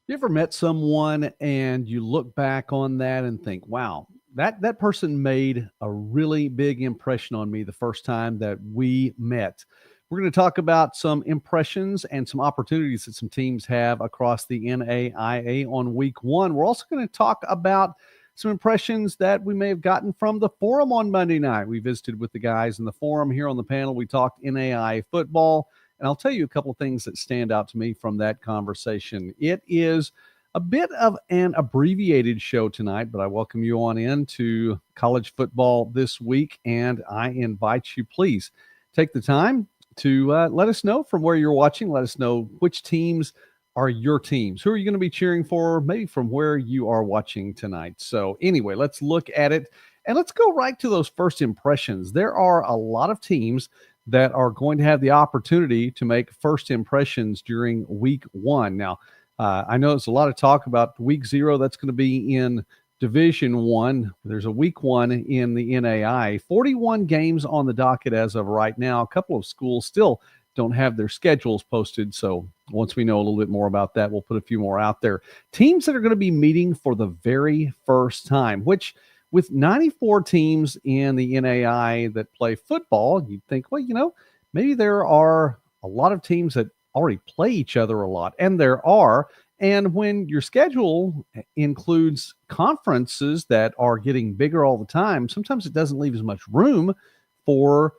You ever met someone and you look back on that and think, wow, that person made a really big impression on me the first time that we met? We're going to talk about some impressions and some opportunities that some teams have across the NAIA on week one. We're also going to talk about some impressions that we may have gotten from the forum on Monday night. We visited with the guys in the forum here on the panel. We talked NAIA football. And I'll tell you a couple of things that stand out to me from that conversation. It is a bit of an abbreviated show tonight, but I welcome you on into college football this week. And I invite you, please take the time to let us know from where you're watching. Let us know which teams are your teams. Who are you going to be cheering for, maybe from where you are watching tonight. So anyway, let's look at it. And let's go right to those first impressions. There are a lot of teams that are going to have the opportunity to make first impressions during week one. Now, I know there's a lot of talk about week zero. That's going to be in Division One. There's a week one in the NAI. 41 games on the docket as of right now. A couple of schools still don't have their schedules posted. So once we know a little bit more about that, we'll put a few more out there. Teams that are going to be meeting for the very first time, which with 94 teams in the NAI that play football, you'd think, well, maybe there are a lot of teams that already play each other a lot. And there are. And when your schedule includes conferences that are getting bigger all the time, sometimes it doesn't leave as much room for,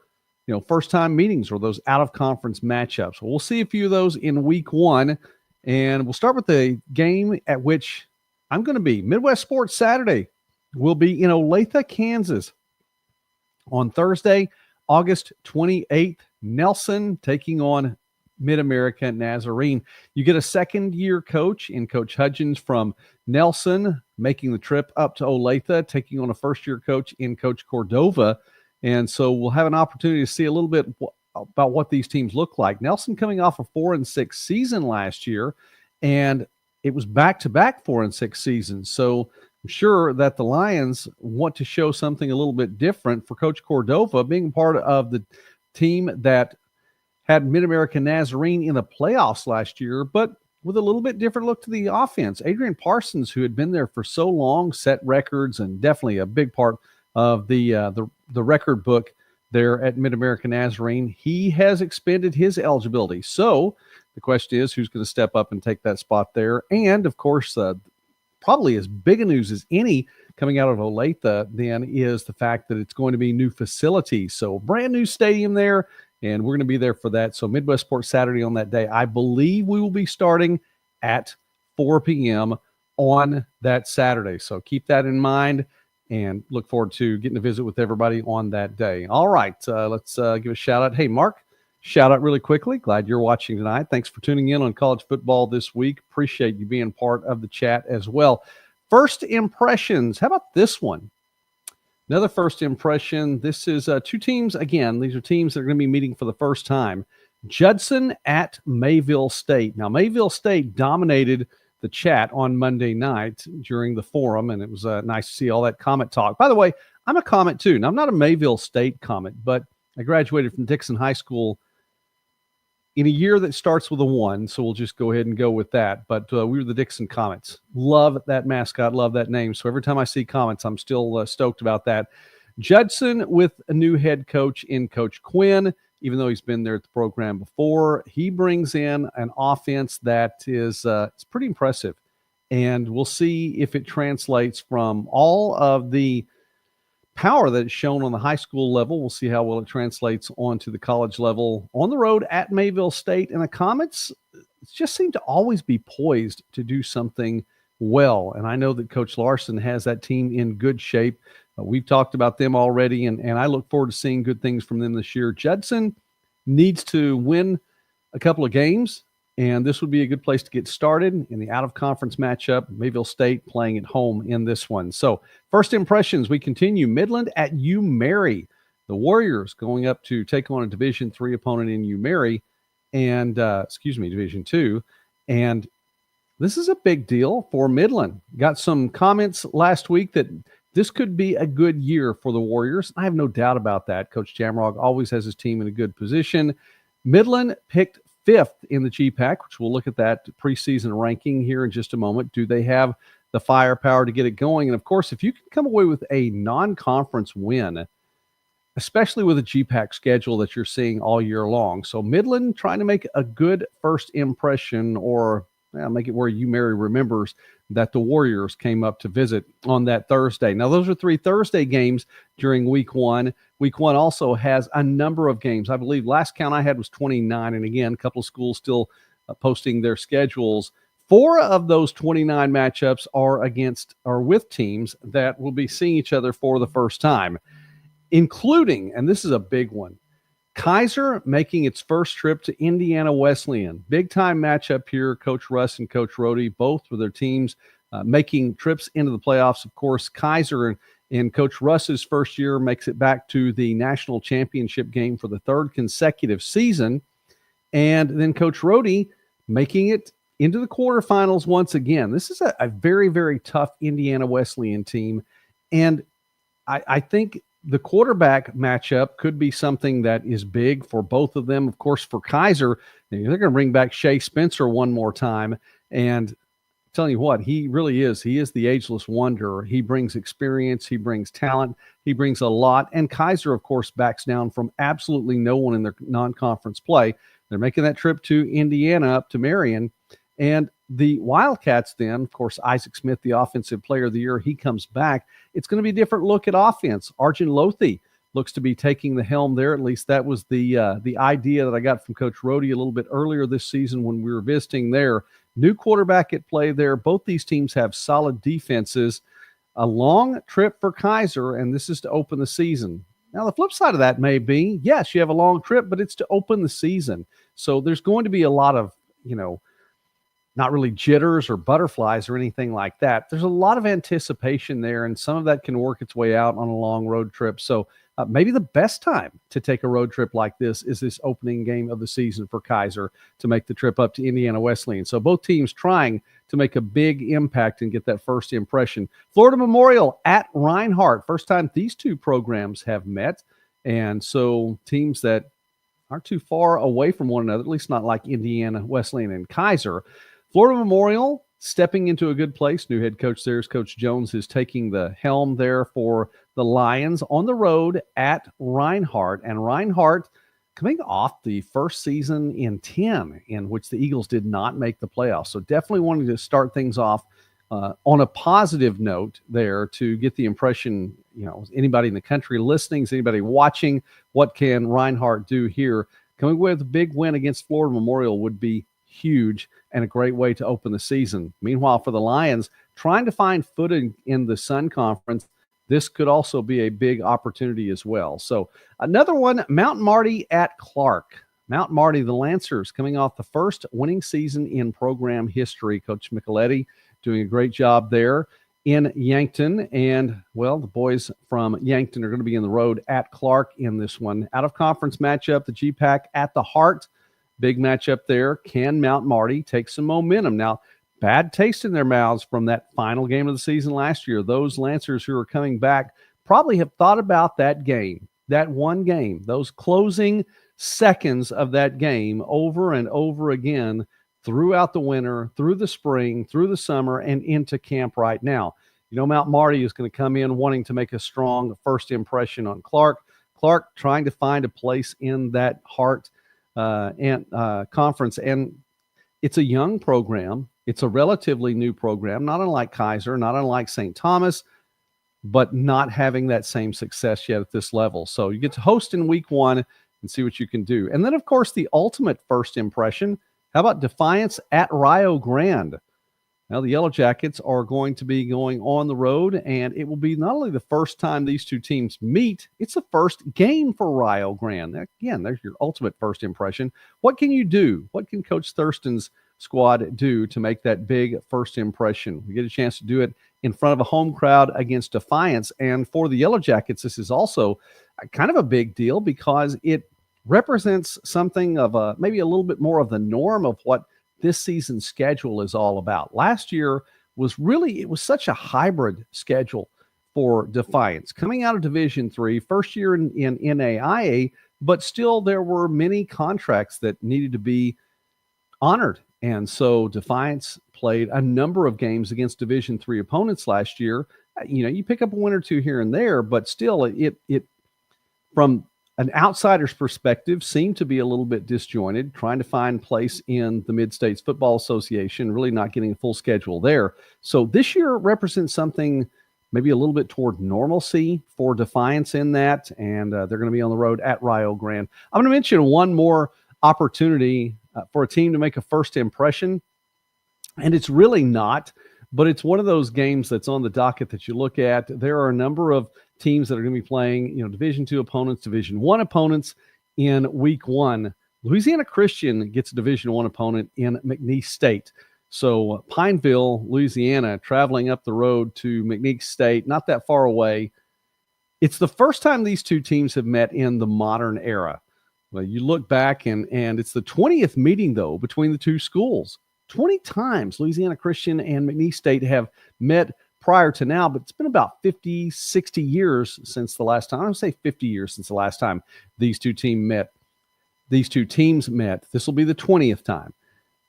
first-time meetings or those out-of-conference matchups. We'll see a few of those in week one. And we'll start with the game at which I'm going to be. Midwest Sports Saturday will be in Olathe, Kansas on Thursday, August 28th. Nelson taking on Mid-America Nazarene. You get a second-year coach in Coach Hudgens from Nelson, making the trip up to Olathe, taking on a first-year coach in Coach Cordova. And so we'll have an opportunity to see a little bit about what these teams look like. Nelson coming off a 4-6 season last year, and it was back-to-back 4-6 seasons. So I'm sure that the Lions want to show something a little bit different for Coach Cordova, being part of the team that had Mid-America Nazarene in the playoffs last year, but with a little bit different look to the offense. Adrian Parsons, who had been there for so long, set records and definitely a big part of the record book there at Mid-America Nazarene. He has expended his eligibility. So the question is, who's going to step up and take that spot there? And, of course, probably as big a news as any coming out of Olathe then is the fact that it's going to be new facilities. So brand new stadium there, and we're going to be there for that. So Midwest Sports Saturday on that day. I believe we will be starting at 4 p.m. on that Saturday. So keep that in mind and look forward to getting to visit with everybody on that day. All right, let's give a shout out. Hey, Mark, shout out really quickly. Glad you're watching tonight. Thanks for tuning in on college football this week. Appreciate you being part of the chat as well. First impressions. How about this one? Another first impression. This is two teams. Again, these are teams that are going to be meeting for the first time. Judson at Mayville State. Now, Mayville State dominated the chat on Monday night during the forum, and it was nice to see all that Comet talk. By the way, I'm a Comet too. Now, I'm not a Mayville State Comet, but I graduated from Dixon High School in a year that starts with a 1, so we'll just go ahead and go with that. But we were the Dixon Comets. Love that mascot, love that name. So every time I see Comets, I'm still stoked about that. Judson with a new head coach in Coach Quinn, even though he's been there at the program before. He brings in an offense that is it's pretty impressive. And we'll see if it translates from all of the power that is shown on the high school level. We'll see how well it translates onto the college level on the road at Mayville State. And the Comets just seem to always be poised to do something well. And I know that Coach Larson has that team in good shape. We've talked about them already, and I look forward to seeing good things from them this year. Judson needs to win a couple of games, and this would be a good place to get started in the out-of-conference matchup. Mayville State playing at home in this one. So first impressions, we continue. Midland at UMary. The Warriors going up to take on a Division III opponent in UMary, and Division II. And this is a big deal for Midland. Got some comments last week that this could be a good year for the Warriors. I have no doubt about that. Coach Jamrog always has his team in a good position. Midland picked fifth in the GPAC, which we'll look at that preseason ranking here in just a moment. Do they have the firepower to get it going? And of course, if you can come away with a non-conference win, especially with a GPAC schedule that you're seeing all year long. So Midland trying to make a good first impression, or make it where UMary remembers that the Warriors came up to visit on that Thursday. Now, those are 3 Thursday games during week one. Week one also has a number of games. I believe last count I had was 29. And again, a couple of schools still posting their schedules. 4 of those 29 matchups are with teams that will be seeing each other for the first time, including, and this is a big one, Kaiser making its first trip to Indiana Wesleyan. Big-time matchup here. Coach Russ and Coach Rohde, both with their teams making trips into the playoffs. Of course, Kaiser in Coach Russ's first year makes it back to the national championship game for the 3rd consecutive season. And then Coach Rohde making it into the quarterfinals once again. This is a very, very tough Indiana Wesleyan team. And I think the quarterback matchup could be something that is big for both of them. Of course, for Kaiser, they're going to bring back Shea Spencer one more time. And I'm telling you what, he really is. He is the ageless wonder. He brings experience. He brings talent. He brings a lot. And Kaiser, of course, backs down from absolutely no one in their non-conference play. They're making that trip to Indiana, up to Marion. And the Wildcats then, of course, Isaac Smith, the offensive player of the year, he comes back. It's going to be a different look at offense. Arjun Lothi looks to be taking the helm there. At least that was the idea that I got from Coach Rohde a little bit earlier this season when we were visiting there. New quarterback at play there. Both these teams have solid defenses. A long trip for Kaiser, and this is to open the season. Now, the flip side of that may be, yes, you have a long trip, but it's to open the season. So there's going to be a lot of, not really jitters or butterflies or anything like that. There's a lot of anticipation there, and some of that can work its way out on a long road trip. So maybe the best time to take a road trip like this is this opening game of the season for Kaiser to make the trip up to Indiana Wesleyan. So both teams trying to make a big impact and get that first impression. Florida Memorial at Reinhardt. First time these two programs have met. And so teams that aren't too far away from one another, at least not like Indiana Wesleyan and Kaiser. Florida Memorial stepping into a good place. New head coach there is Coach Jones, is taking the helm there for the Lions on the road at Reinhardt. And Reinhardt coming off the first season in 10 in which the Eagles did not make the playoffs. So definitely wanting to start things off on a positive note there to get the impression, anybody in the country listening, is anybody watching, what can Reinhardt do here? Coming with a big win against Florida Memorial would be huge and a great way to open the season. Meanwhile, for the Lions, trying to find footing in the Sun Conference, this could also be a big opportunity as well. So another one, Mount Marty at Clark. Mount Marty, the Lancers, coming off the first winning season in program history. Coach Micheletti doing a great job there in Yankton. And, well, the boys from Yankton are going to be in the road at Clark in this one. Out-of-conference matchup, the GPAC at the Heart. Big matchup there. Can Mount Marty take some momentum? Now, bad taste in their mouths from that final game of the season last year. Those Lancers who are coming back probably have thought about that game, that one game, those closing seconds of that game over and over again throughout the winter, through the spring, through the summer, and into camp right now. Mount Marty is going to come in wanting to make a strong first impression on Clark. Clark trying to find a place in that Heart conference. And it's a young program. It's a relatively new program, not unlike Kaiser, not unlike St. Thomas, but not having that same success yet at this level. So you get to host in week one and see what you can do. And then, of course, the ultimate first impression. How about Defiance at Rio Grande? Now, the Yellow Jackets are going to be going on the road, and it will be not only the first time these two teams meet, it's the first game for Rio Grande. Again, there's your ultimate first impression. What can you do? What can Coach Thurston's squad do to make that big first impression? We get a chance to do it in front of a home crowd against Defiance. And for the Yellow Jackets, this is also kind of a big deal because it represents something of maybe a little bit more of the norm of what this season's schedule is all about. Last year it was such a hybrid schedule for Defiance. Coming out of Division III, first year in NAIA, but still there were many contracts that needed to be honored. And so Defiance played a number of games against Division III opponents last year. You pick up a win or two here and there, but still it from an outsider's perspective seemed to be a little bit disjointed, trying to find place in the Mid-States Football Association, really not getting a full schedule there. So this year represents something maybe a little bit toward normalcy for Defiance in that, and they're going to be on the road at Rio Grande. I'm going to mention one more opportunity for a team to make a first impression, and it's really not, but it's one of those games that's on the docket that you look at. There are a number of teams that are going to be playing, Division II opponents, Division I opponents in week 1. Louisiana Christian gets a Division I opponent in McNeese State. So Pineville, Louisiana, traveling up the road to McNeese State, not that far away. It's the first time these two teams have met in the modern era. Well, you look back and it's the 20th meeting, though, between the two schools. 20 times Louisiana Christian and McNeese State have met prior to now, but it's been about 50, 60 years since the last time. I would say 50 years since the last time these two teams met. This will be the 20th time.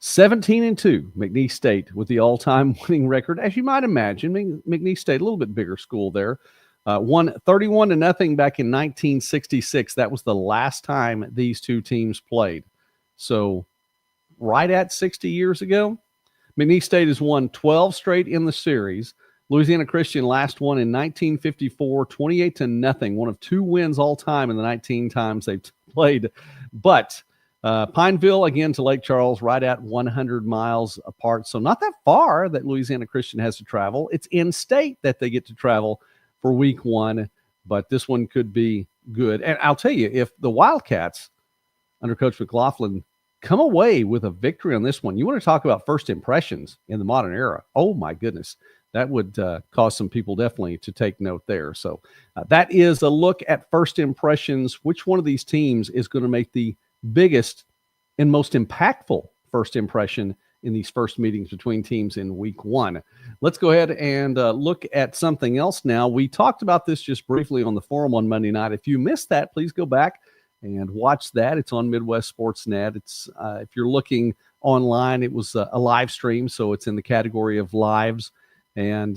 17-2, McNeese State with the all-time winning record. As you might imagine, McNeese State, a little bit bigger school there. Won 31-0 back in 1966. That was the last time these two teams played. So right at 60 years ago, McNeese State has won 12 straight in the series. Louisiana Christian last won in 1954, 28-0, one of 2 wins all time in the 19 times they've played. But Pineville, again, to Lake Charles, right at 100 miles apart. So not that far that Louisiana Christian has to travel. It's in-state that they get to travel for week 1, but this one could be good. And I'll tell you, if the Wildcats, under Coach McLaughlin, come away with a victory on this one, you want to talk about first impressions in the modern era. Oh, my goodness. That would cause some people definitely to take note there. So that is a look at first impressions. Which one of these teams is going to make the biggest and most impactful first impression in these first meetings between teams in week 1? Let's go ahead and look at something else now. We talked about this just briefly on the forum on Monday night. If you missed that, please go back and watch that. It's on Midwest Sportsnet. It's if you're looking online, it was a live stream, so it's in the category of lives. And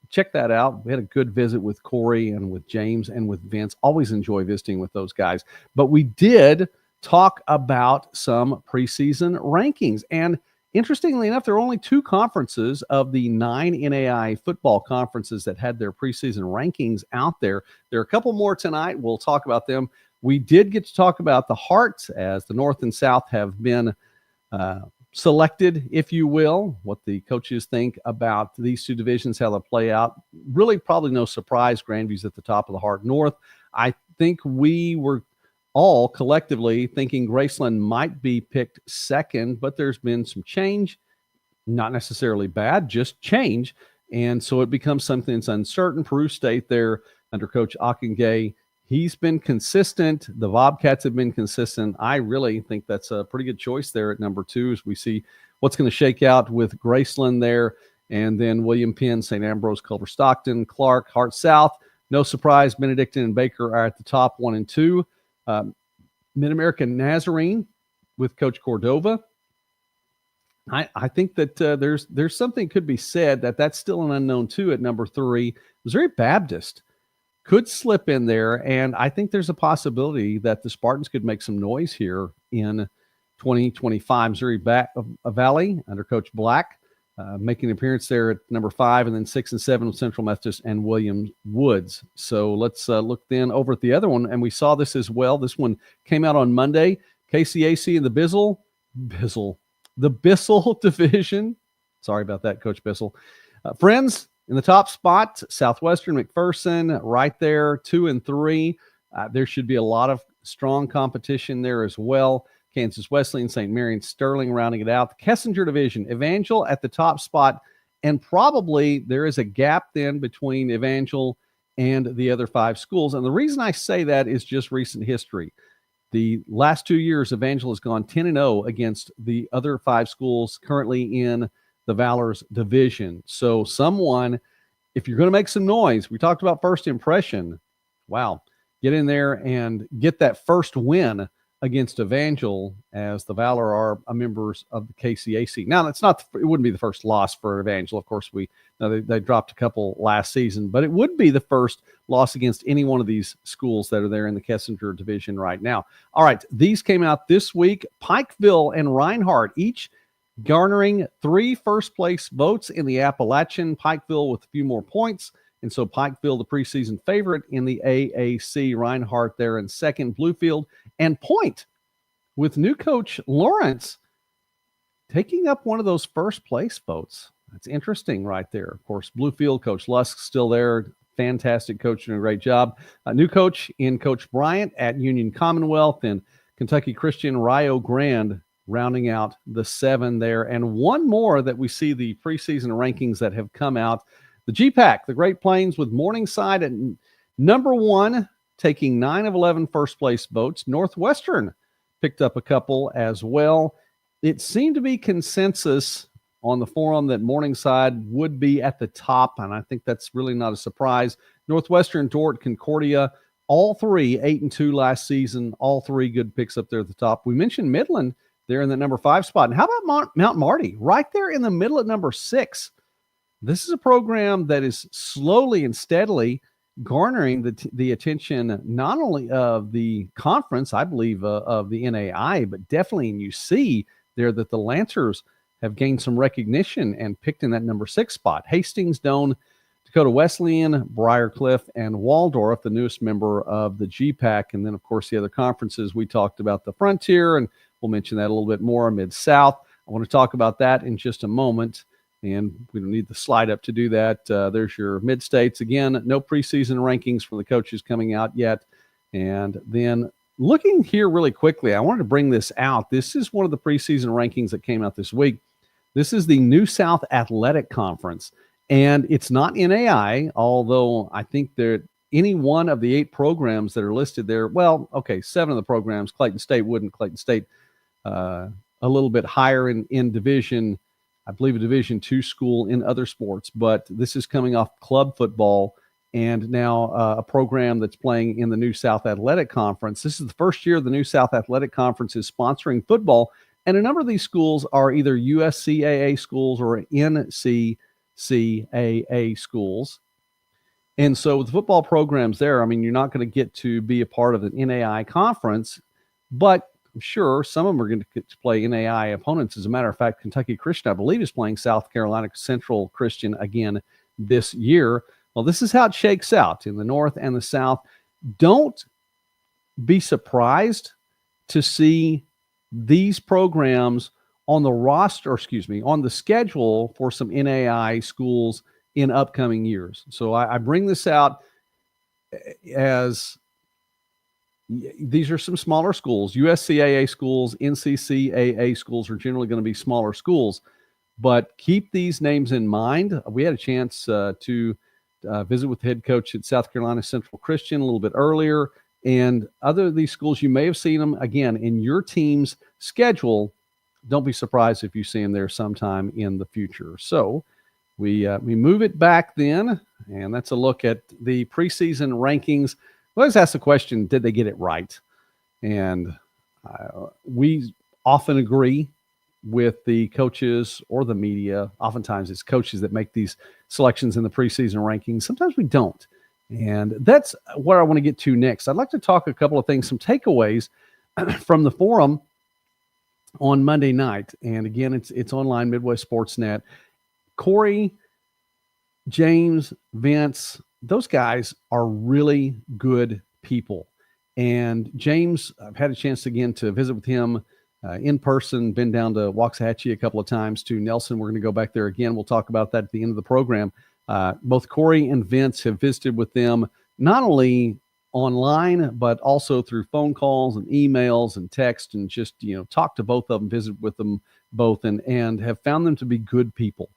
check that out. We had a good visit with Corey and with James and with Vince. Always enjoy visiting with those guys. But we did talk about some preseason rankings. And interestingly enough, there are only 2 conferences of the 9 NAIA football conferences that had their preseason rankings out there. There are a couple more tonight. We'll talk about them. We did get to talk about the Hearts, as the North and South have been selected, if you will, what the coaches think about these 2 divisions, how they play out. Really, probably no surprise, Grandview's at the top of the Heart North. I think we were all collectively thinking Graceland might be picked second, but there's been some change, not necessarily bad, just change. And so it becomes something that's uncertain. Peru State there under Coach Akingay, he's been consistent. The Bobcats have been consistent. I really think that's a pretty good choice there at number 2 as we see what's going to shake out with Graceland there. And then William Penn, St. Ambrose, Culver Stockton, Clark, Hart South. No surprise, Benedictine and Baker are at the top 1 and 2. Mid-American Nazarene with Coach Cordova. I think that there's something could be said that's still an unknown too at number 3. Missouri Baptist could slip in there, and I think there's a possibility that the Spartans could make some noise here in 2025. Missouri Valley under Coach Black making an appearance there at number 5, and then 6 and 7 with Central Methodist and Williams Woods. So let's look then over at the other one, and we saw this as well. This one came out on Monday. KCAC and the the Bissell division. Sorry about that, Coach Bissell. Friends, in the top spot, Southwestern McPherson, right there, 2 and 3. There should be a lot of strong competition there as well. Kansas Wesleyan, St. Mary, and Sterling rounding it out. The Kessinger division, Evangel at the top spot, and probably there is a gap then between Evangel and the other 5 schools. And the reason I say that is just recent history. The last 2 years, Evangel has gone 10-0 against the other 5 schools currently in the Valor's division. So someone, if you're going to make some noise, we talked about first impression. Wow. Get in there and get that first win against Evangel, as the Valor are members of the KCAC. Now, it wouldn't be the first loss for Evangel. Of course, they dropped a couple last season, but it would be the first loss against any one of these schools that are there in the Kessinger division right now. All right, these came out this week. Pikeville and Reinhardt each garnering 3 first-place votes in the Appalachian. Pikeville with a few more points. And so Pikeville, the preseason favorite in the AAC. Reinhardt there in second. Bluefield and Point, with new coach Lawrence taking up one of those first-place votes. That's interesting right there. Of course, Bluefield, Coach Lusk still there. Fantastic coach, doing a great job. New coach in Coach Bryant at Union Commonwealth, and Kentucky Christian Rio Grande rounding out the 7 there. And one more that we see the preseason rankings that have come out. The GPAC, the Great Plains, with Morningside at number 1, taking 9 of 11 first-place votes. Northwestern picked up a couple as well. It seemed to be consensus on the forum that Morningside would be at the top, and I think that's really not a surprise. Northwestern, Dordt, Concordia, all 3 8-2 last season. All 3 good picks up there at the top. We mentioned Midland there in the number 5 spot. And how about Mount Marty? Right there in the middle at number 6. This is a program that is slowly and steadily garnering the attention not only of the conference, I believe, of the NAIA, but definitely, and you see there that the Lancers have gained some recognition and picked in that number 6 spot. Hastings, Doane, Dakota Wesleyan, Briarcliff, and Waldorf, the newest member of the GPAC. And then, of course, the other conferences. We talked about the Frontier, and we'll mention that a little bit more. Mid-South. I want to talk about that in just a moment. And we don't need the slide up to do that. There's your mid-states. Again, no preseason rankings from the coaches coming out yet. And then looking here really quickly, I wanted to bring this out. This is one of the preseason rankings that came out this week. This is the New South Athletic Conference. And it's not NAIA, although I think that any one of the 8 programs that are listed there, 7 of the programs, Clayton State wouldn't. Clayton State a little bit higher in division, I believe a Division II school in other sports, but this is coming off club football and now a program that's playing in the New South Athletic Conference. This is the first year the New South Athletic Conference is sponsoring football, and a number of these schools are either USCAA schools or NCCAA schools. And so with the football programs there, I mean, you're not going to get to be a part of an NAIA conference, but I'm sure some of them are going to get to play NAIA opponents. As a matter of fact, Kentucky Christian, I believe, is playing South Carolina Central Christian again this year. Well, this is how it shakes out in the North and the South. Don't be surprised to see these programs on the on the schedule for some NAIA schools in upcoming years. So I bring this out as these are some smaller schools. USCAA schools, NCCAA schools are generally going to be smaller schools, but keep these names in mind. We had a chance to visit with the head coach at South Carolina Central Christian a little bit earlier, and other of these schools, you may have seen them again in your team's schedule. Don't be surprised if you see them there sometime in the future. So we move it back then, and that's a look at the preseason rankings. Let's ask the question, did they get it right? And we often agree with the coaches or the media. Oftentimes it's coaches that make these selections in the preseason rankings. Sometimes we don't. And that's what I want to get to next. I'd like to talk a couple of things, some takeaways from the forum on Monday night. And again, it's online, Midwest Sportsnet. Corey, James, Vince, those guys are really good people. And James, I've had a chance again to visit with him in person, been down to Waxahachie a couple of times to Nelson. We're going to go back there again. We'll talk about that at the end of the program. Both Corey and Vince have visited with them, not only online, but also through phone calls and emails and text, and just, talk to both of them, visit with them both, and have found them to be good people.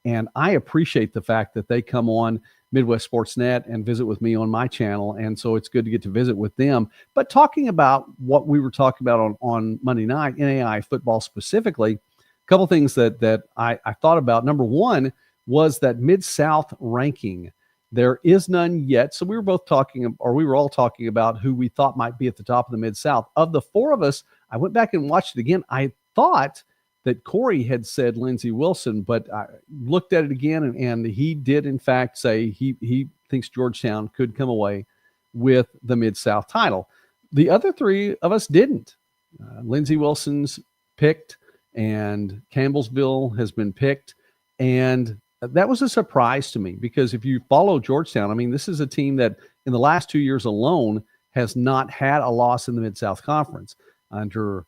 And I appreciate the fact that they come on Midwest Sportsnet and visit with me on my channel. And so it's good to get to visit with them. But talking about what we were talking about on Monday night, NAIA football specifically, a couple things that I thought about. Number one was that Mid-South ranking. There is none yet. So we were all talking about who we thought might be at the top of the Mid-South. Of the four of us, I went back and watched it again. I thought that Corey had said Lindsey Wilson, but I looked at it again, and he did, in fact, say he thinks Georgetown could come away with the Mid-South title. The other three of us didn't. Lindsey Wilson's picked, and Campbellsville has been picked, and that was a surprise to me because if you follow Georgetown, I mean, this is a team that in the last 2 years alone has not had a loss in the Mid-South Conference under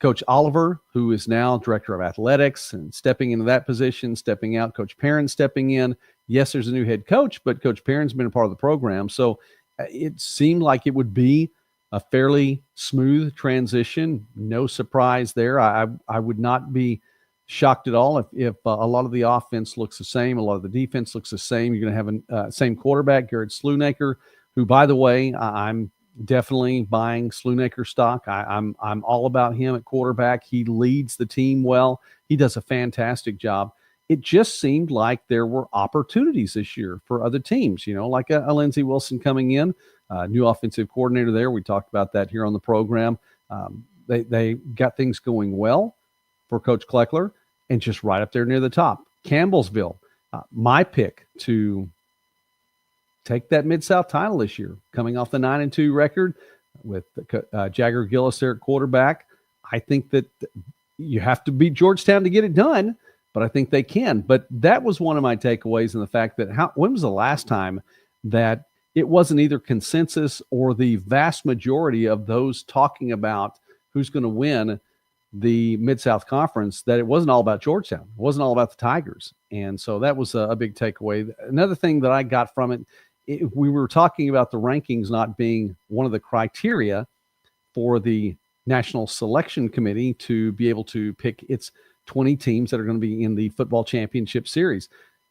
Coach Oliver, who is now director of athletics and stepping into that position, stepping out, Coach Perrin stepping in. Yes, there's a new head coach, but Coach Perrin's been a part of the program. So it seemed like it would be a fairly smooth transition. No surprise there. I would not be shocked at all if a lot of the offense looks the same, a lot of the defense looks the same. You're going to have a same quarterback, Garrett Slunaker, who, by the way, I'm definitely buying Slunaker stock. I'm all about him at quarterback. He leads the team well. He does a fantastic job. It just seemed like there were opportunities this year for other teams, like a Lindsey Wilson coming in, new offensive coordinator there. We talked about that here on the program. They got things going well for Coach Kleckler, and just right up there near the top. Campbellsville, my pick to take that Mid-South title this year, coming off the 9-2 record with Jagger Gillis there at quarterback. I think that you have to beat Georgetown to get it done, but I think they can. But that was one of my takeaways in the fact that when was the last time that it wasn't either consensus or the vast majority of those talking about who's going to win the Mid-South Conference, that it wasn't all about Georgetown. It wasn't all about the Tigers. And so that was a big takeaway. Another thing that I got from it, we were talking about the rankings not being one of the criteria for the National Selection Committee to be able to pick its 20 teams that are going to be in the football championship series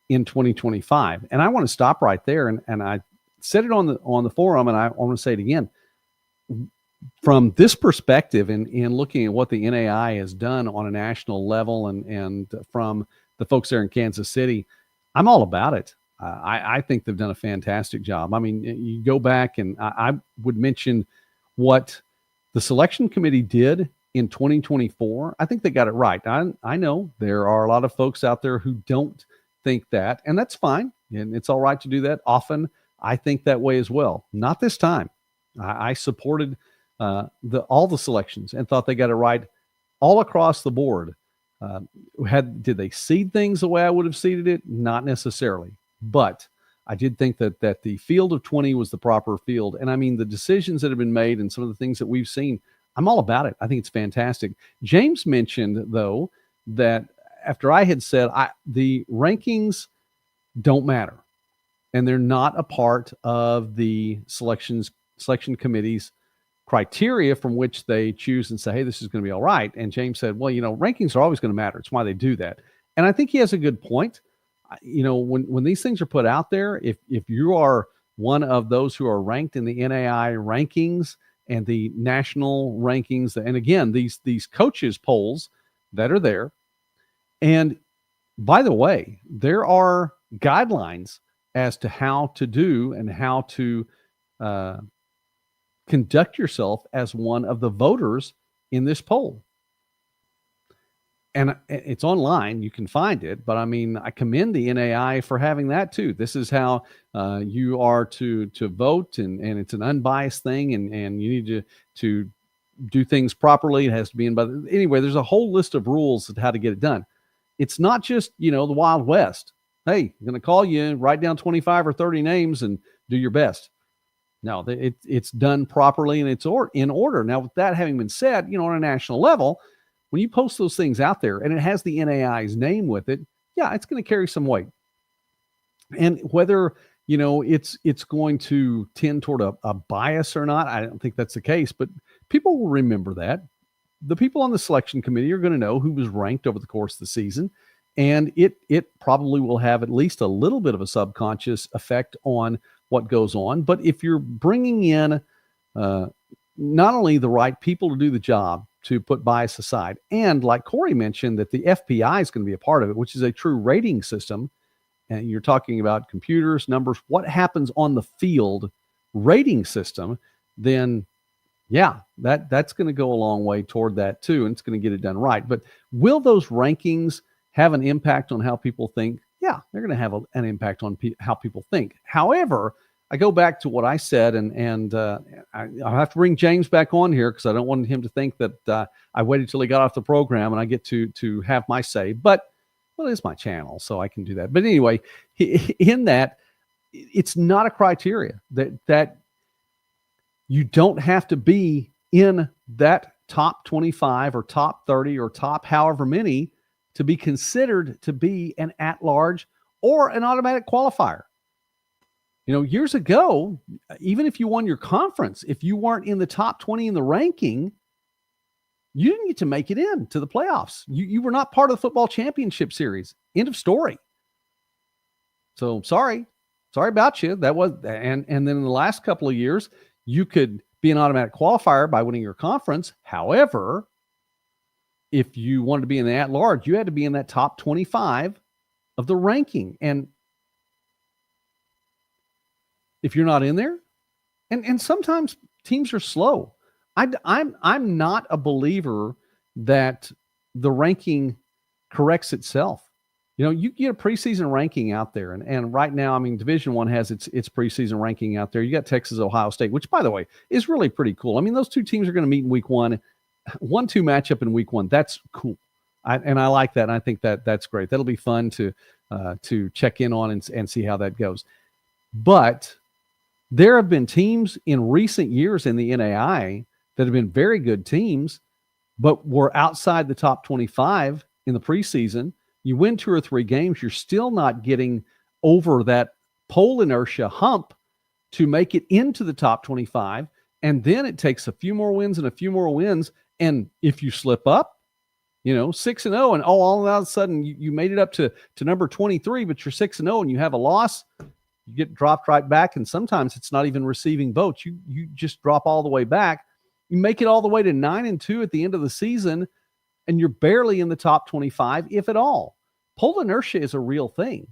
in 2025. And I want to stop right there. And I said it on the forum, and I want to say it again. From this perspective, in looking at what the NAIA has done on a national level and from the folks there in Kansas City, I'm all about it. I think they've done a fantastic job. I mean, you go back, and I would mention what the selection committee did in 2024. I think they got it right. I know there are a lot of folks out there who don't think that, and that's fine, and it's all right to do that. Often, I think that way as well. Not this time. I supported all the selections and thought they got it right all across the board. Did they seed things the way I would have seeded it? Not necessarily, but I did think that the field of 20 was the proper field. And I mean, the decisions that have been made and some of the things that we've seen, I'm all about it. I think it's fantastic. James mentioned, though, that after I had said the rankings don't matter and they're not a part of the selection committee's criteria from which they choose and say, hey, this is going to be all right. And James said, well, rankings are always going to matter. It's why they do that. And I think he has a good point. When these things are put out there, if you are one of those who are ranked in the NAIA rankings and the national rankings, and again, these coaches polls that are there. And by the way, there are guidelines as to how to do and how to conduct yourself as one of the voters in this poll. And it's online. You can find it. But I mean, I commend the NAIA for having that too. This is how you are to vote, and it's an unbiased thing, and you need to do things properly. It has to be in by anyway, there's a whole list of rules of how to get it done. It's not just, the Wild West. Hey, I'm going to call you, write down 25 or 30 names and do your best. No, it's done properly and it's in order. Now, with that having been said, on a national level, when you post those things out there and it has the NAIA's name with it, yeah, it's going to carry some weight. And whether, it's going to tend toward a bias or not, I don't think that's the case, but people will remember that. The people on the selection committee are going to know who was ranked over the course of the season, and it probably will have at least a little bit of a subconscious effect on what goes on. But if you're bringing in not only the right people to do the job, to put bias aside, and like Corey mentioned, that the FPI is going to be a part of it, which is a true rating system. and you're talking about computers, numbers, what happens on the field rating system, then yeah, that's going to go a long way toward that too, and it's going to get it done right. But will those rankings have an impact on how people think? Yeah, they're going to have an impact on how people think. However, I go back to what I said, and I'll have to bring James back on here because I don't want him to think that I waited till he got off the program and I get to have my say. But, well, it's my channel, so I can do that. But anyway, in that, it's not a criteria that you don't have to be in that top 25 or top 30 or top however many to be considered to be an at-large or an automatic qualifier. You know, years ago, even if you won your conference, if you weren't in the top 20 in the ranking, you didn't get to make it in to the playoffs. You were not part of the football championship series. End of story. So sorry about you. That was, and then in the last couple of years, you could be an automatic qualifier by winning your conference. However, if you wanted to be in the at-large, you had to be in that top 25 of the ranking. And if you're not in there, and sometimes teams are slow. I'm not a believer that the ranking corrects itself. You know, you get a preseason ranking out there, and right now, I mean, Division I has its preseason ranking out there. You got Texas, Ohio State, which, by the way, is really pretty cool. I mean, those two teams are going to meet in week 1, 1-2 matchup in week 1. That's cool, and I like that, and I think that's great. That'll be fun to check in on and see how that goes. But there have been teams in recent years in the NAIA that have been very good teams, but were outside the top 25 in the preseason. You win 2 or 3 games, you're still not getting over that poll inertia hump to make it into the top 25. And then it takes a few more wins and a few more wins. And if you slip up, 6-0, and all of a sudden you made it up to number 23, but you're 6-0 and you have a loss, you get dropped right back. And sometimes it's not even receiving votes. You just drop all the way back. You make it all the way to 9-2 at the end of the season, and you're barely in the top 25, if at all. Poll inertia is a real thing.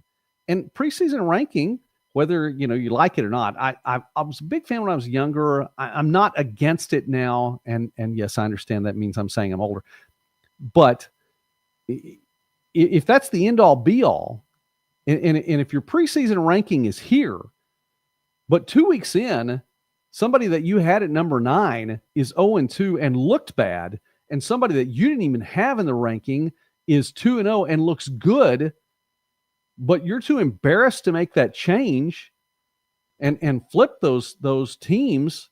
And preseason ranking, whether you like it or not, I was a big fan when I was younger. I'm not against it now. And yes, I understand that means I'm saying I'm older. But if that's the end-all, be-all, and if your preseason ranking is here, but 2 weeks in, somebody that you had at number 9 is 0-2 and looked bad, and somebody that you didn't even have in the ranking is 2-0 and looks good, but you're too embarrassed to make that change and flip those teams,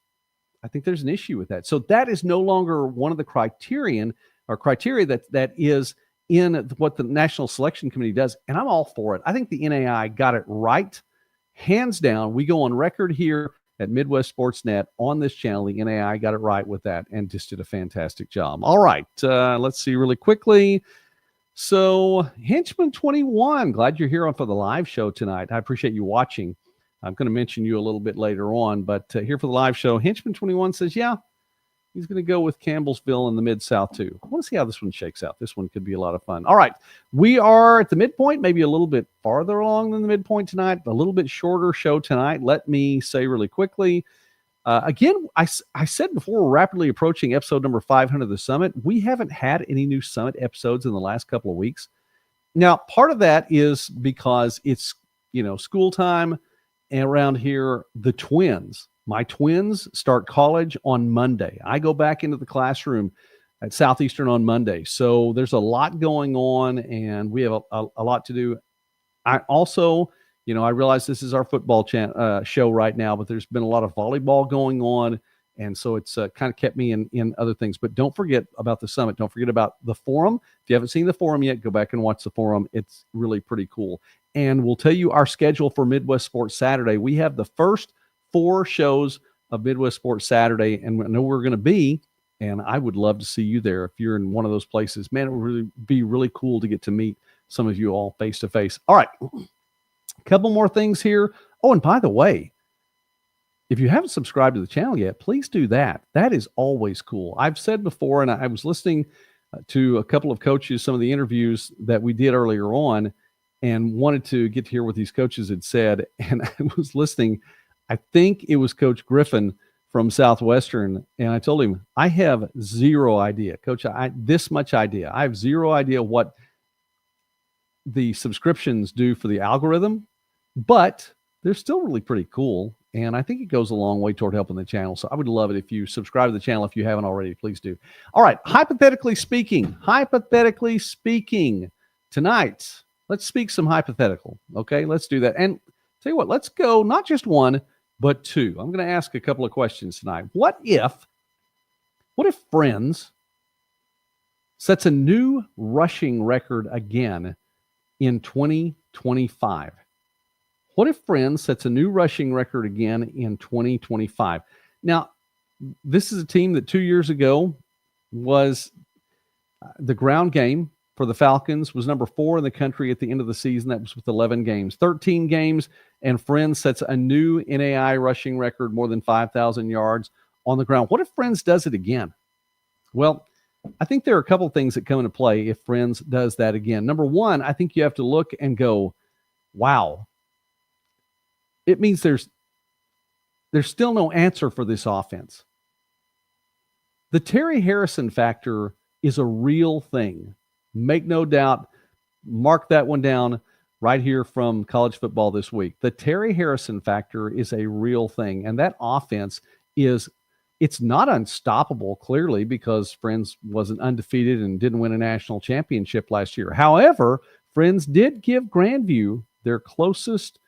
I think there's an issue with that. So that is no longer one of the criteria that is in what the National Selection Committee does, and I'm all for it. I think the NAIA got it right, hands down. We go on record here at Midwest Sportsnet on this channel. The NAIA got it right with that and just did a fantastic job. All right, let's see really quickly. So, Henchman 21, glad you're here for the live show tonight. I appreciate you watching. I'm going to mention you a little bit later on, but here for the live show, Henchman 21 says, yeah, he's going to go with Campbellsville in the Mid-South too. I want to see how this one shakes out. This one could be a lot of fun. All right, we are at the midpoint, maybe a little bit farther along than the midpoint tonight, a little bit shorter show tonight. Let me say really quickly, again, I said before, we're rapidly approaching episode number 500 of the Summit. We haven't had any new Summit episodes in the last couple of weeks. Now, part of that is because it's, school time, and around here, the twins. My twins start college on Monday. I go back into the classroom at Southeastern on Monday. So there's a lot going on, and we have a lot to do. I also, I realize this is our football show right now, but there's been a lot of volleyball going on, and so it's kind of kept me in other things. But don't forget about the Summit. Don't forget about the forum. If you haven't seen the forum yet, go back and watch the forum. It's really pretty cool. And we'll tell you our schedule for Midwest Sports Saturday. We have the first 4 shows of Midwest Sports Saturday, and I know we're going to be, and I would love to see you there if you're in one of those places. Man, it would really be really cool to get to meet some of you all face to face. All right. Couple more things here. Oh, and by the way, if you haven't subscribed to the channel yet, please do that. That is always cool. I've said before, and I was listening to a couple of coaches, some of the interviews that we did earlier on, and wanted to get to hear what these coaches had said. And I was listening. I think it was Coach Griffin from Southwestern. And I told him, I have zero idea, Coach, this much idea. I have zero idea what the subscriptions do for the algorithm, but they're still really pretty cool. And I think it goes a long way toward helping the channel. So I would love it if you subscribe to the channel. If you haven't already, please do. All right. Hypothetically speaking, tonight, let's speak some hypothetical. Okay. Let's do that. And tell you what, let's go not just one, but two. I'm going to ask a couple of questions tonight. What if Friends sets a new rushing record again in 2025? What if Friends sets a new rushing record again in 2025? Now, this is a team that 2 years ago was the ground game for the Falcons was number 4 in the country at the end of the season. That was with 11 games, 13 games, and Friends sets a new NAIA rushing record, more than 5,000 yards on the ground. What if Friends does it again? Well, I think there are a couple of things that come into play if Friends does that again. Number one, I think you have to look and go, wow. It means there's still no answer for this offense. The Terry Harrison factor is a real thing. Make no doubt. Mark that one down right here from college football this week. The Terry Harrison factor is a real thing. And that offense it's not unstoppable, clearly, because Friends wasn't undefeated and didn't win a national championship last year. However, Friends did give Grandview their closest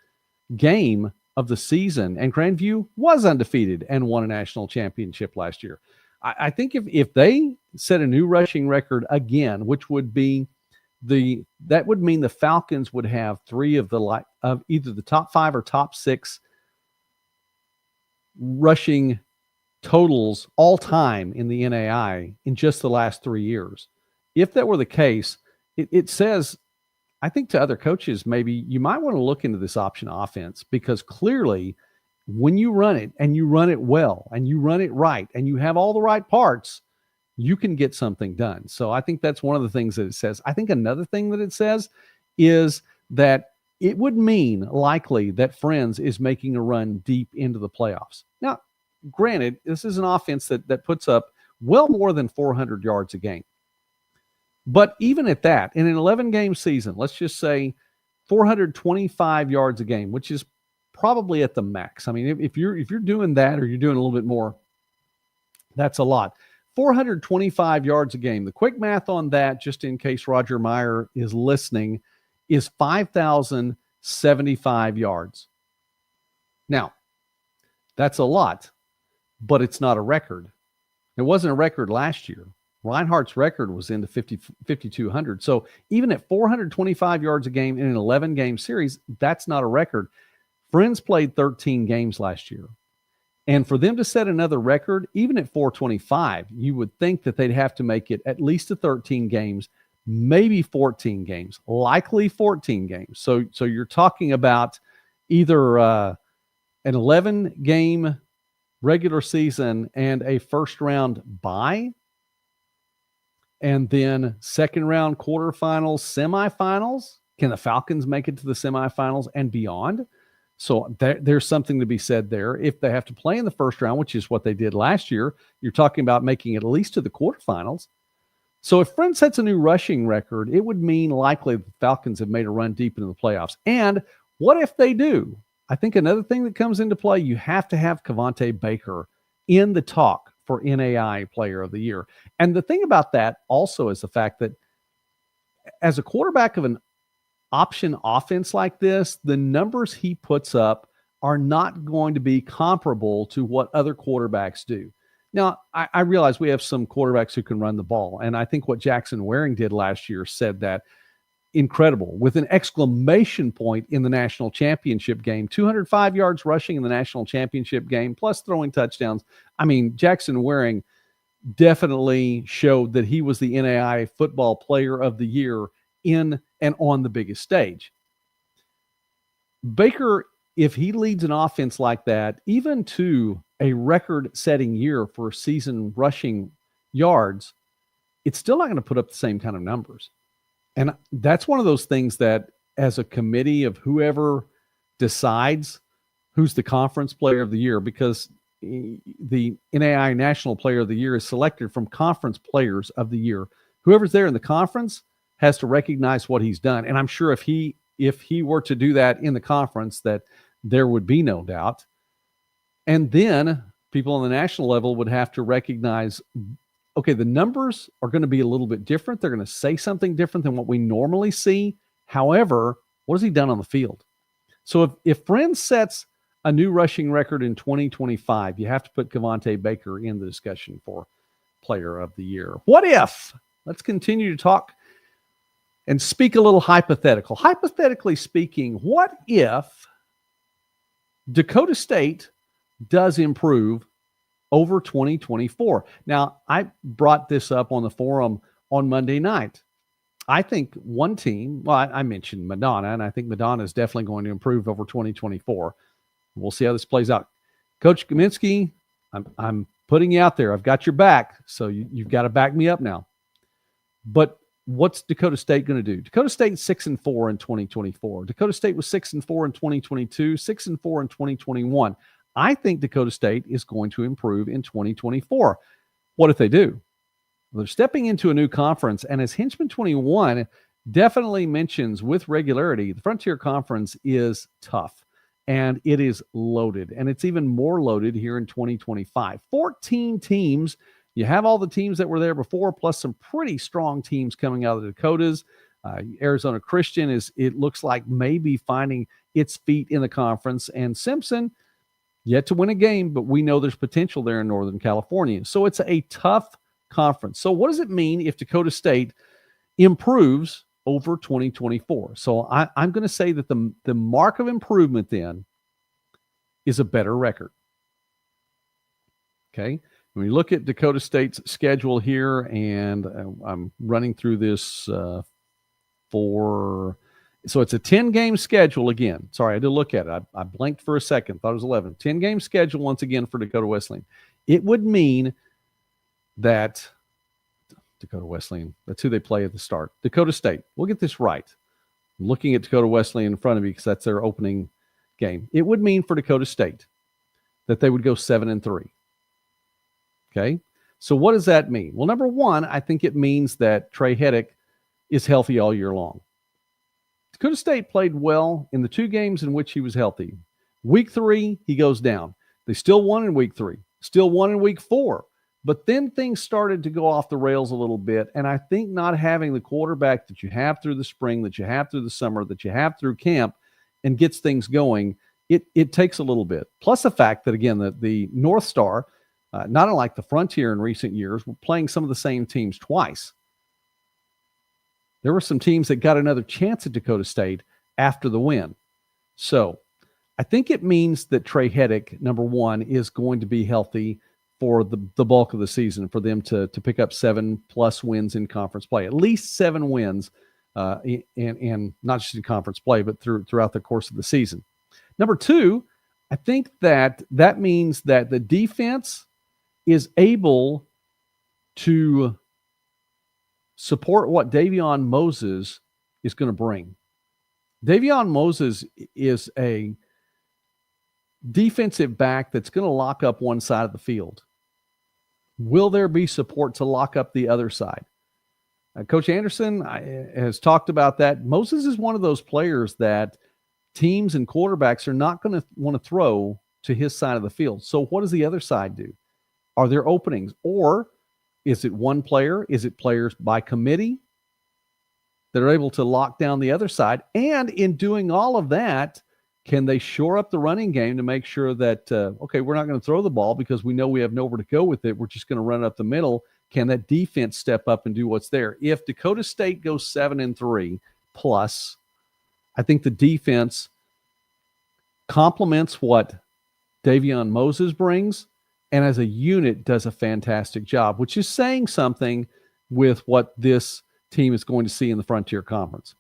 game of the season, and Grandview was undefeated and won a national championship last year. I think if they set a new rushing record again, which would be that would mean the Falcons would have 3 of either the top 5 or top 6 rushing totals all time in the NAI in just the last 3 years. If that were the case, it says, I think to other coaches, maybe you might want to look into this option offense, because clearly when you run it and you run it well and you run it right and you have all the right parts, you can get something done. So I think that's one of the things that it says. I think another thing that it says is that it would mean likely that Friends is making a run deep into the playoffs. Now, granted, this is an offense that puts up well more than 400 yards a game. But even at that, in an 11-game season, let's just say 425 yards a game, which is probably at the max. I mean, if you're doing that, or you're doing a little bit more, that's a lot. 425 yards a game. The quick math on that, just in case Roger Meyer is listening, is 5,075 yards. Now, that's a lot, but it's not a record. It wasn't a record last year. Reinhardt's record was in the 5,200. So even at 425 yards a game in an 11-game series, that's not a record. Friends played 13 games last year. And for them to set another record, even at 425, you would think that they'd have to make it at least to 13 games, maybe 14 games, likely 14 games. So you're talking about either an 11-game regular season and a first-round bye, and then second round quarterfinals, semifinals. Can the Falcons make it to the semifinals and beyond? So there's something to be said there. If they have to play in the first round, which is what they did last year, you're talking about making it at least to the quarterfinals. So if Friends sets a new rushing record, it would mean likely the Falcons have made a run deep into the playoffs. And what if they do? I think another thing that comes into play, you have to have Kavonte Baker in the talk for NAI Player of the Year. And the thing about that also is the fact that as a quarterback of an option offense like this, the numbers he puts up are not going to be comparable to what other quarterbacks do. Now, I realize we have some quarterbacks who can run the ball, and I think what Jackson Waring did last year said that incredible, with an exclamation point in the national championship game. 205 yards rushing in the national championship game, plus throwing touchdowns. I mean, Jackson Waring definitely showed that he was the NAIA Football Player of the Year in and on the biggest stage. Baker, if he leads an offense like that, even to a record-setting year for season rushing yards, it's still not going to put up the same kind of numbers. And that's one of those things that as a committee of whoever decides who's the conference player of the year, because the NAIA National Player of the Year is selected from conference players of the year. Whoever's there in the conference has to recognize what he's done. And I'm sure if he were to do that in the conference, that there would be no doubt. And then people on the national level would have to recognize, okay, the numbers are going to be a little bit different. They're going to say something different than what we normally see. However, what has he done on the field? So if Friends sets a new rushing record in 2025, you have to put Kavonte Baker in the discussion for player of the year. What if? Let's continue to talk and speak a little hypothetical. Hypothetically speaking, what if Dakota State does improve over 2024? Now, I brought this up on the forum on Monday night. I think one team, well, I mentioned Madonna, and I think Madonna is definitely going to improve over 2024. We'll see how this plays out. Coach Kaminsky, I'm putting you out there. I've got your back, so you've got to back me up now. But what's Dakota State going to do? Dakota State 6-4 in 2024. Dakota State was 6-4 in 2022, 6-4 in 2021. I think Dakota State is going to improve in 2024. What if they do? Well, they're stepping into a new conference, and as Henchman 21 definitely mentions with regularity, the Frontier Conference is tough, and it is loaded, and it's even more loaded here in 2025. 14 teams. You have all the teams that were there before, plus some pretty strong teams coming out of the Dakotas. Arizona Christian it looks like maybe finding its feet in the conference, and Simpson yet to win a game, but we know there's potential there in Northern California. So it's a tough conference. So what does it mean if Dakota State improves over 2024? So I'm going to say that the mark of improvement then is a better record. Okay. When you look at Dakota State's schedule here, and I'm running through this so it's a 10-game schedule again. Sorry, I had to look at it. I blanked for a second. Thought it was 11. 10-game schedule once again for Dakota Wesleyan. It would mean that Dakota Wesleyan, that's who they play at the start. Dakota State. We'll get this right. I'm looking at Dakota Wesleyan in front of me because that's their opening game. It would mean for Dakota State that they would go 7-3. Okay? So what does that mean? Well, number one, I think it means that Trey Heddick is healthy all year long. Dakota State played well in the 2 games in which he was healthy. Week 3, he goes down. They still won in week 3, still won in week 4. But then things started to go off the rails a little bit, and I think not having the quarterback that you have through the spring, that you have through the summer, that you have through camp, and gets things going, it takes a little bit. Plus the fact that, again, the North Star, not unlike the Frontier in recent years, were playing some of the same teams twice. There were some teams that got another chance at Dakota State after the win. So I think it means that Trey Heddick, number one, is going to be healthy for the bulk of the season, for them to pick up 7+ wins in conference play, at least 7 wins, and not just in conference play, but throughout the course of the season. Number two, I think that means that the defense is able to support what Davion Moses is going to bring. Davion Moses is a defensive back that's going to lock up one side of the field. Will there be support to lock up the other side? Coach Anderson has talked about that. Moses is one of those players that teams and quarterbacks are not going to want to throw to his side of the field. So what does the other side do? Are there openings? Or is it one player? Is it players by committee that are able to lock down the other side? And in doing all of that, can they shore up the running game to make sure that, okay, we're not going to throw the ball because we know we have nowhere to go with it. We're just going to run up the middle. Can that defense step up and do what's there? If Dakota State goes 7-3 plus, I think the defense complements what Davion Moses brings, and as a unit does a fantastic job, which is saying something with what this team is going to see in the Frontier Conference.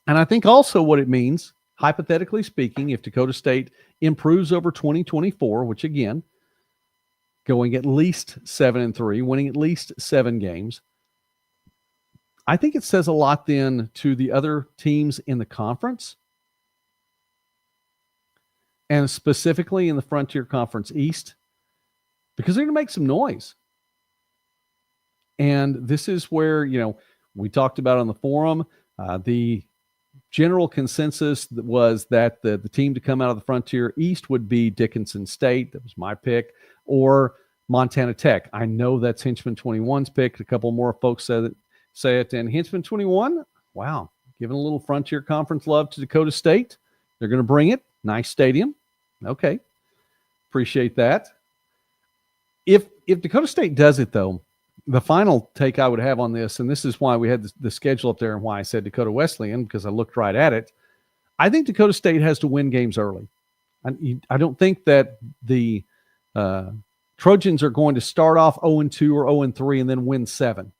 And I think also what it means, hypothetically speaking, if Dakota State improves over 2024, which again, going at least 7-3, winning at least 7 games, I think it says a lot then to the other teams in the conference, and specifically in the Frontier Conference East, because they're going to make some noise. And this is where, we talked about on the forum, the general consensus was that the team to come out of the Frontier East would be Dickinson State. That was my pick. Or Montana Tech. I know that's Henchman 21's pick. A couple more folks say it. And Henchman 21, wow, giving a little Frontier Conference love to Dakota State. They're going to bring it. Nice stadium. Okay. Appreciate that. If Dakota State does it, though, the final take I would have on this, and this is why we had the schedule up there and why I said Dakota Wesleyan, because I looked right at it. I think Dakota State has to win games early. I don't think that the Trojans are going to start off 0-2 or 0-3 and then win 7.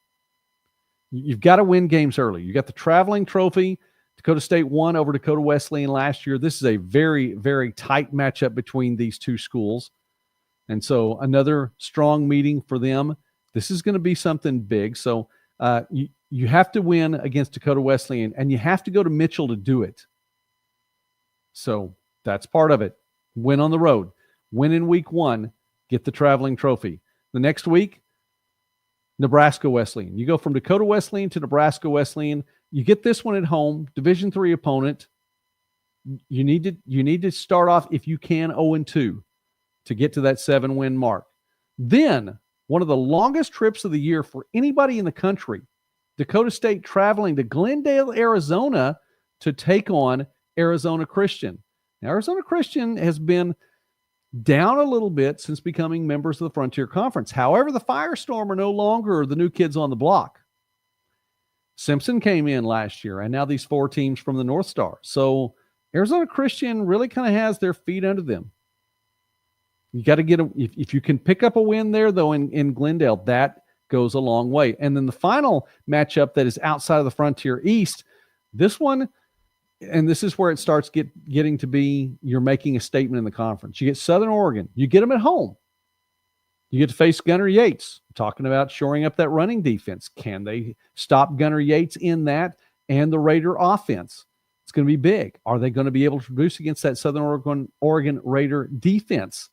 You've got to win games early. You got the traveling trophy. Dakota State won over Dakota Wesleyan last year. This is a very, very tight matchup between these two schools. And so another strong meeting for them. This is going to be something big. So you have to win against Dakota Wesleyan, and you have to go to Mitchell to do it. So that's part of it. Win on the road. Win in week 1. Get the traveling trophy. The next week, Nebraska Wesleyan. You go from Dakota Wesleyan to Nebraska Wesleyan. You get this one at home, Division III opponent. You need to start off, if you can, 0-2 to get to that 7-win mark. Then, one of the longest trips of the year for anybody in the country, Dakota State traveling to Glendale, Arizona to take on Arizona Christian. Now, Arizona Christian has been down a little bit since becoming members of the Frontier Conference. However, the Firestorm are no longer the new kids on the block. Simpson came in last year, and now these 4 teams from the North Star. So Arizona Christian really kind of has their feet under them. You got to get if you can pick up a win there, though, in Glendale, that goes a long way. And then the final matchup that is outside of the Frontier East, this one, and this is where it starts getting to be you're making a statement in the conference. You get Southern Oregon. You get them at home. You get to face Gunnar Yates. Talking about shoring up that running defense. Can they stop Gunnar Yates in that and the Raider offense? It's going to be big. Are they going to be able to produce against that Southern Oregon Raider defense?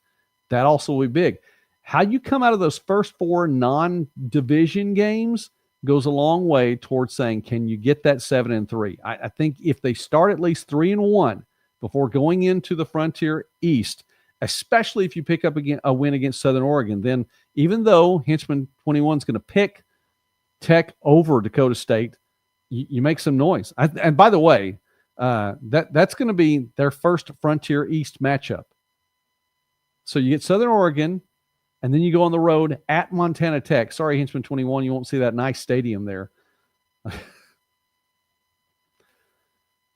That also will be big. How you come out of those first 4 non-division games goes a long way towards saying, can you get that 7-3? I think if they start at least 3-1 before going into the Frontier East, especially if you pick up a win against Southern Oregon, then even though Henchman 21 is going to pick Tech over Dakota State, you make some noise. And by the way, that's going to be their first Frontier East matchup. So you get Southern Oregon, and then you go on the road at Montana Tech. Sorry, Henchman 21, you won't see that nice stadium there. I'd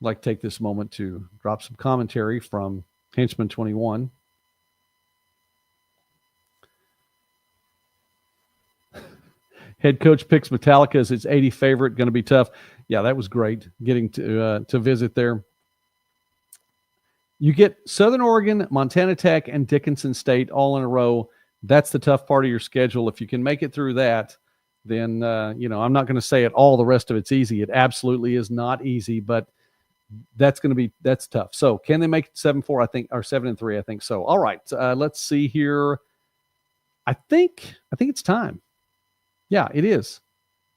like to take this moment to drop some commentary from Henchman 21. Head coach picks Metallica as its 80 favorite. Going to be tough. Yeah, that was great getting to visit there. You get Southern Oregon, Montana Tech, and Dickinson State all in a row. That's the tough part of your schedule. If you can make it through that, then, I'm not going to say it all. The rest of it's easy. It absolutely is not easy, but that's tough. So can they make it 7-4? I think, or 7-3? I think so. All right. Let's see here. I think it's time. Yeah, it is.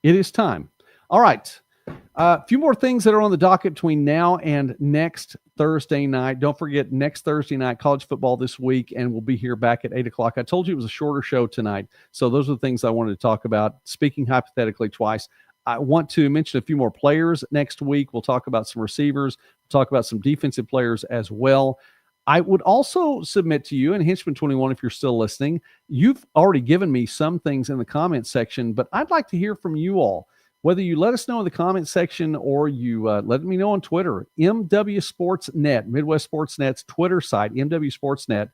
It is time. All right. A few more things that are on the docket between now and next Thursday night. Don't forget, next Thursday night, college football this week, and we'll be here back at 8 o'clock. I told you it was a shorter show tonight, so those are the things I wanted to talk about. Speaking hypothetically twice, I want to mention a few more players next week. We'll talk about some receivers. We'll talk about some defensive players as well. I would also submit to you, and Henchman 21, if you're still listening, you've already given me some things in the comment section, but I'd like to hear from you all. Whether you let us know in the comment section or you let me know on Twitter, MW Sportsnet, Midwest Sportsnet's Twitter site, MW Sportsnet.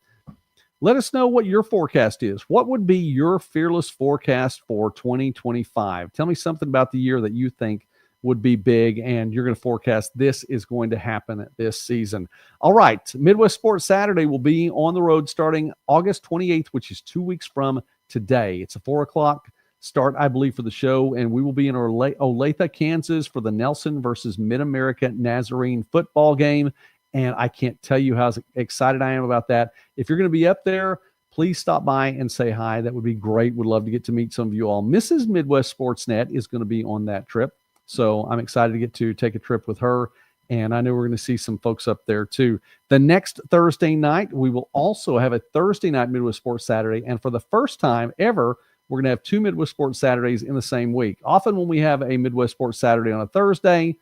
Let us know what your forecast is. What would be your fearless forecast for 2025? Tell me something about the year that you think would be big, and you're going to forecast this is going to happen this season. All right, Midwest Sports Saturday will be on the road starting August 28th, which is 2 weeks from today. It's a 4 o'clock start, I believe, for the show, and we will be in Olathe, Kansas for the Nelson versus Mid-America Nazarene football game, and I can't tell you how excited I am about that. If you're going to be up there, please stop by and say hi. That would be great. Would love to get to meet some of you all. Mrs. Midwest Sportsnet is going to be on that trip, so I'm excited to get to take a trip with her, and I know we're going to see some folks up there too. The next Thursday night, we will also have a Thursday night Midwest Sports Saturday, and for the first time ever, we're going to have 2 Midwest Sports Saturdays in the same week. Often when we have a Midwest Sports Saturday on a Thursday,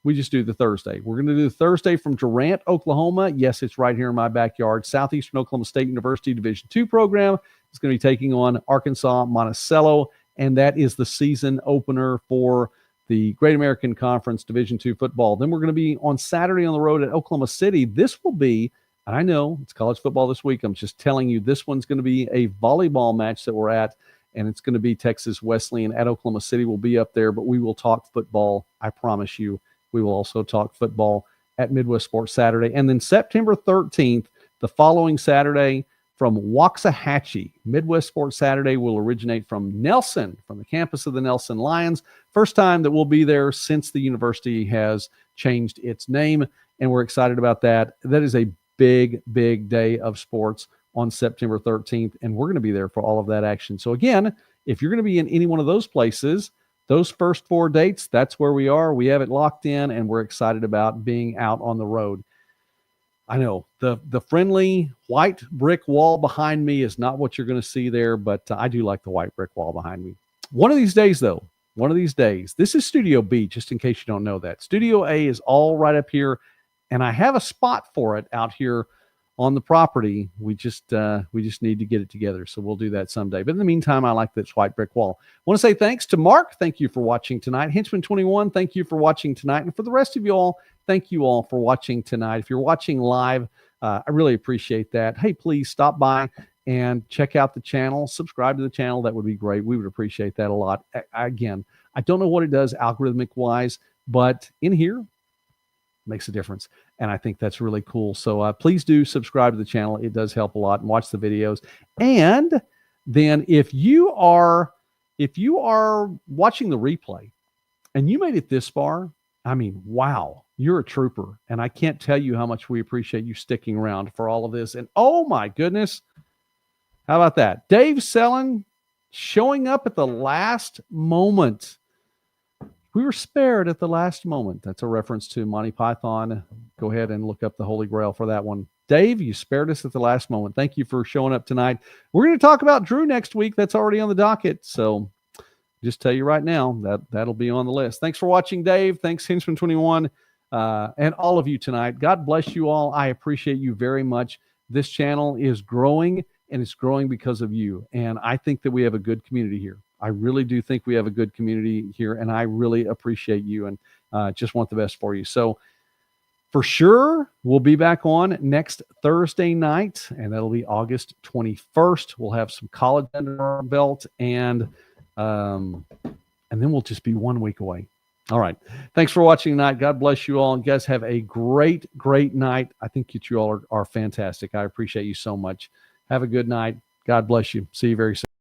we just do the Thursday. We're going to do the Thursday from Durant, Oklahoma. Yes, it's right here in my backyard. Southeastern Oklahoma State University Division II program is going to be taking on Arkansas Monticello, and that is the season opener for the Great American Conference Division II football. Then we're going to be on Saturday on the road at Oklahoma City. This will be, and I know it's college football this week. I'm just telling you, this one's going to be a volleyball match that we're at, and it's going to be Texas Wesleyan at Oklahoma City. We'll be up there, but we will talk football. I promise you, we will also talk football at Midwest Sports Saturday. And then September 13th, the following Saturday, from Waxahachie, Midwest Sports Saturday will originate from Nelson, from the campus of the Nelson Lions. First time that we'll be there since the university has changed its name, and we're excited about that. That is a big, big day of sports on September 13th, and we're going to be there for all of that action. So again, if you're going to be in any one of those places, those first 4 dates, that's where we are. We have it locked in, and we're excited about being out on the road. I know the friendly white brick wall behind me is not what you're going to see there, but I do like the white brick wall behind me. One of these days, though, this is Studio B, just in case you don't know that. Studio A is all right up here, and I have a spot for it out here on the property. We just need to get it together, so we'll do that someday. But in the meantime, I like this white brick wall. I want to say thanks to Mark. Thank you for watching tonight. Henchman21, thank you for watching tonight. And for the rest of you all, thank you all for watching tonight. If you're watching live, I really appreciate that. Hey, please stop by and check out the channel. Subscribe to the channel. That would be great. We would appreciate that a lot. Again, I don't know what it does algorithmic-wise, but in here, makes a difference, and I think that's really cool. So please do subscribe to the channel. It does help a lot, and watch the videos. And then if you are watching the replay and you made it this far, I mean, wow, you're a trooper, and I can't tell you how much we appreciate you sticking around for all of this. And oh my goodness, how about that? Dave Sellen showing up at the last moment. We were spared at the last moment. That's a reference to Monty Python. Go ahead and look up the Holy Grail for that one. Dave, you spared us at the last moment. Thank you for showing up tonight. We're going to talk about Drew next week. That's already on the docket. So just tell you right now, that'll be on the list. Thanks for watching, Dave. Thanks, Henchman21, and all of you tonight. God bless you all. I appreciate you very much. This channel is growing, and it's growing because of you. And I think that we have a good community here. I really do think we have a good community here, and I really appreciate you and just want the best for you. So for sure, we'll be back on next Thursday night, and that'll be August 21st. We'll have some college under our belt, and then we'll just be 1 week away. All right. Thanks for watching tonight. God bless you all. And guys, have a great, great night. I think that you all are fantastic. I appreciate you so much. Have a good night. God bless you. See you very soon.